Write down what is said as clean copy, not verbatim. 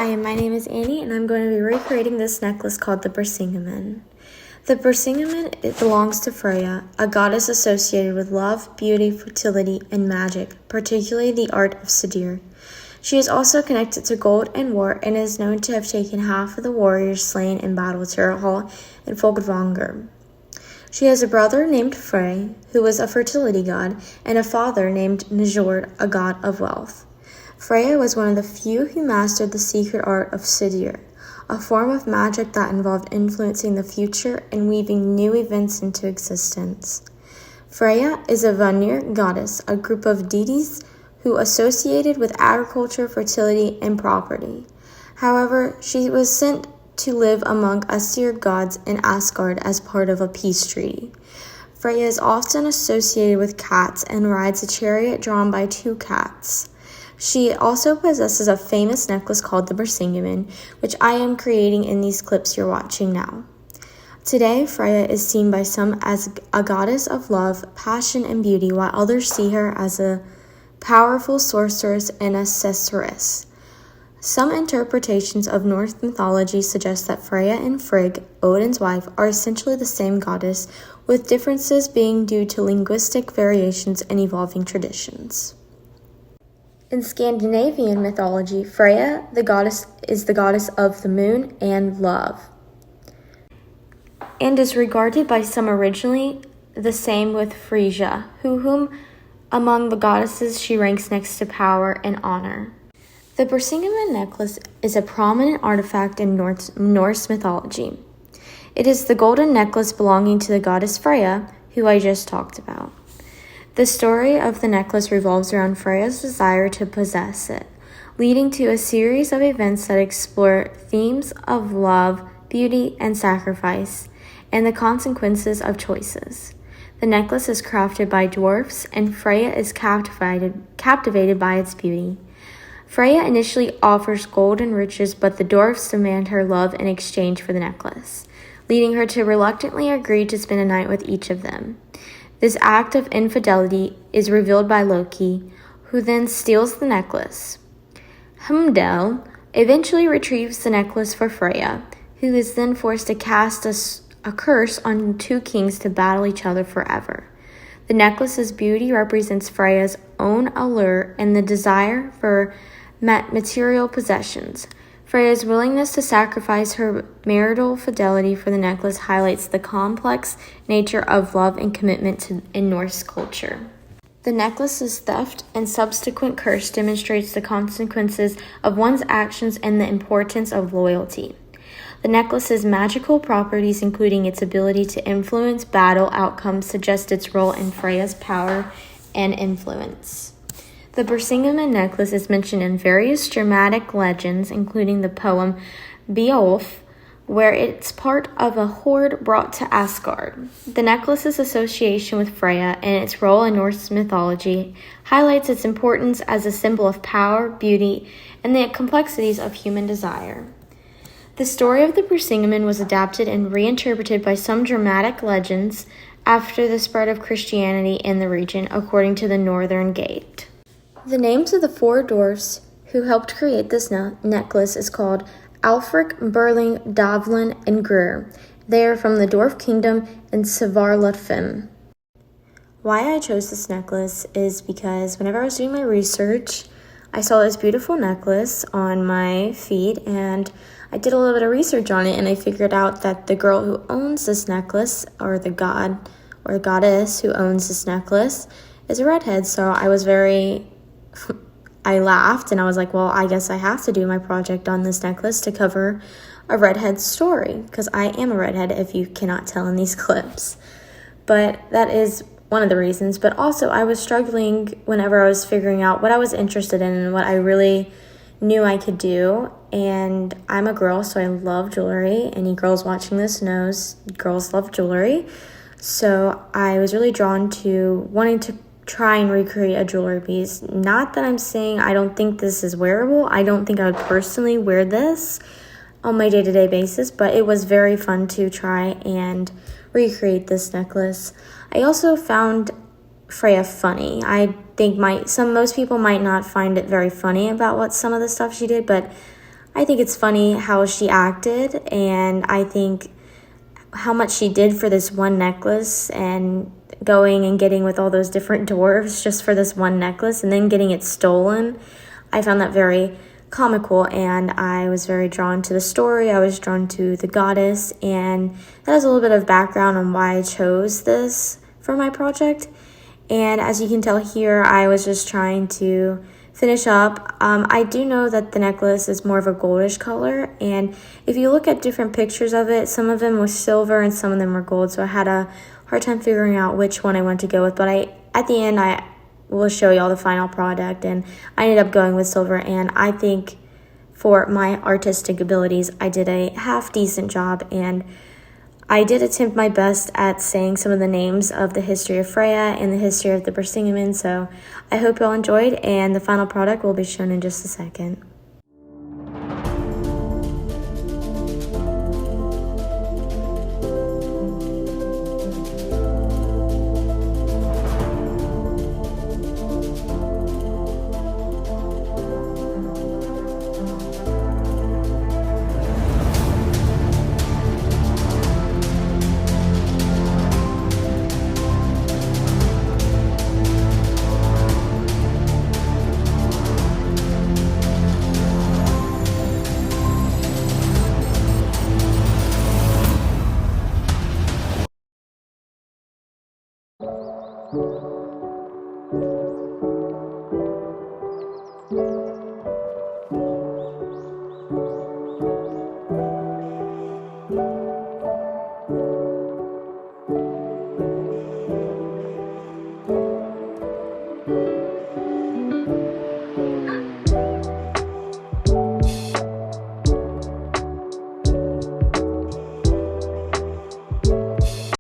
Hi, my name is Annie, and I'm going to be recreating this necklace called the Brisingamen. The Brisingamen, it belongs to Freya, a goddess associated with love, beauty, fertility, and magic, particularly the art of Sadir. She is also connected to gold and war and is known to have taken half of the warriors slain in battle Hall and Folkvanger. She has a brother named Frey, who was a fertility god, and a father named Njord, a god of wealth. Freya was one of the few who mastered the secret art of Sadir, a form of magic that involved influencing the future and weaving new events into existence. Freya is a Vanir goddess, a group of deities who associated with agriculture, fertility, and property. However, she was sent to live among Aesir gods in Asgard as part of a peace treaty. Freya is often associated with cats and rides a chariot drawn by two cats. She also possesses a famous necklace called the Brisingamen, which I am creating in these clips you're watching now. Today, Freya is seen by some as a goddess of love, passion, and beauty, while others see her as a powerful sorceress and a sorceress. Some interpretations of Norse mythology suggest that Freya and Frigg, Odin's wife, are essentially the same goddess, with differences being due to linguistic variations and evolving traditions. In Scandinavian mythology, Freya, the goddess, is the goddess of the moon and love, and is regarded by some originally the same with Freyja, whom among the goddesses she ranks next to power and honor. The Brisingamen necklace is a prominent artifact in Norse mythology. It is the golden necklace belonging to the goddess Freya, who I just talked about. The story of the necklace revolves around Freya's desire to possess it, leading to a series of events that explore themes of love, beauty, and sacrifice, and the consequences of choices. The necklace is crafted by dwarfs, and Freya is captivated by its beauty. Freya initially offers gold and riches, but the dwarfs demand her love in exchange for the necklace, leading her to reluctantly agree to spend a night with each of them. This act of infidelity is revealed by Loki, who then steals the necklace. Heimdall eventually retrieves the necklace for Freya, who is then forced to cast a curse on two kings to battle each other forever. The necklace's beauty represents Freya's own allure and the desire for material possessions. Freya's willingness to sacrifice her marital fidelity for the necklace highlights the complex nature of love and commitment in Norse culture. The necklace's theft and subsequent curse demonstrates the consequences of one's actions and the importance of loyalty. The necklace's magical properties, including its ability to influence battle outcomes, suggest its role in Freya's power and influence. The Brisingamen necklace is mentioned in various dramatic legends, including the poem Beowulf, where it's part of a hoard brought to Asgard. The necklace's association with Freya and its role in Norse mythology highlights its importance as a symbol of power, beauty, and the complexities of human desire. The story of the Brisingamen was adapted and reinterpreted by some dramatic legends after the spread of Christianity in the region, according to the Northern Gate. The names of the four dwarfs who helped create this necklace is called Alfric, Burling, Davlin, and Greer. They are from the Dwarf Kingdom in Svartalfheim. Why I chose this necklace is because whenever I was doing my research, I saw this beautiful necklace on my feed, and I did a little bit of research on it, and I figured out that the girl who owns this necklace, or the god or goddess who owns this necklace, is a redhead. So I laughed, and I was like, well, I guess I have to do my project on this necklace to cover a redhead story, because I am a redhead, if you cannot tell in these clips. But that is one of the reasons. But also, I was struggling whenever I was figuring out what I was interested in and what I really knew I could do. And I'm a girl, so I love jewelry. Any girls watching this knows girls love jewelry. So I was really drawn to wanting to try and recreate a jewelry piece. Not that I'm saying I don't think this is wearable. I don't think I would personally wear this on my day-to-day basis, but it was very fun to try and recreate this necklace. I also found Freya funny. I think most people might not find it very funny about what some of the stuff she did, but I think it's funny how she acted, and I think how much she did for this one necklace, and going and getting with all those different dwarves just for this one necklace and then getting it stolen. I found that very comical, and I was very drawn to the story. I was drawn to the goddess, and that is a little bit of background on why I chose this for my project. And as you can tell here, I was just trying to finish up. I do know that the necklace is more of a goldish color, and if you look at different pictures of it, some of them were silver and some of them were gold, so I had a hard time figuring out which one I want to go with. But at the end, I will show y'all the final product, and I ended up going with silver, and I think for my artistic abilities, I did a half decent job, and I did attempt my best at saying some of the names of the history of Freya and the history of the Brisingamen, so I hope you all enjoyed, and the final product will be shown in just a second.